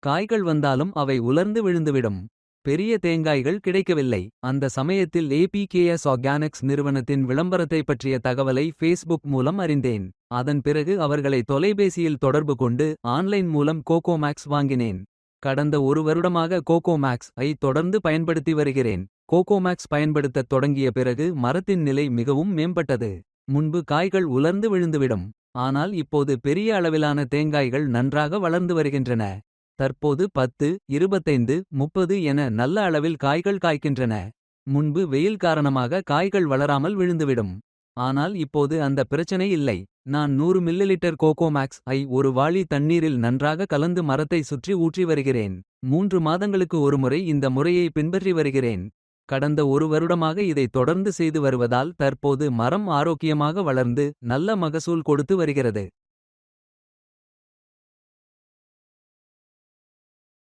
காய்கள் வந்தாலும் அவை உலர்ந்து விழுந்துவிடும். பெரிய தேங்காய்கள் கிடைக்கவில்லை. அந்த சமயத்தில் ஏபிகேஎஸ் ஆர்கானிக்ஸ் நிறுவனத்தின் விளம்பரத்தைப் பற்றிய தகவலை ஃபேஸ்புக் மூலம் அறிந்தேன். அதன் பிறகு அவர்களை தொலைபேசியில் தொடர்பு கொண்டு ஆன்லைன் மூலம் கோகோமேக்ஸ் வாங்கினேன். கடந்த ஒரு வருடமாக கோகோமேக்ஸ் ஐ தொடர்ந்து பயன்படுத்தி வருகிறேன். கோகோமேக்ஸ் பயன்படுத்தத் தொடங்கிய பிறகு மரத்தின் நிலை மிகவும் மேம்பட்டது. முன்பு காய்கள் உலர்ந்து விழுந்துவிடும். ஆனால் இப்போது பெரிய அளவிலான தேங்காய்கள் நன்றாக வளர்ந்து வருகின்றன. தற்போது 10, 25, 30 என நல்ல அளவில் காய்கள் காய்க்கின்றன. முன்பு வெயில் காரணமாக காய்கள் வளராமல் விழுந்துவிடும். ஆனால் இப்போது அந்த பிரச்சனை இல்லை. நான் 100 மில்லிலிட்டர் கோகோமேக்ஸ் ஐ ஒரு வாளி தண்ணீரில் நன்றாக கலந்து மரத்தை சுற்றி ஊற்றி வருகிறேன். 3 மாதங்களுக்கு ஒருமுறை இந்த முறையை பின்பற்றி வருகிறேன். கடந்த ஒரு வருடமாக இதை தொடர்ந்து செய்து வருவதால் தற்போது மரம் ஆரோக்கியமாக வளர்ந்து நல்ல மகசூல் கொடுத்து வருகிறது.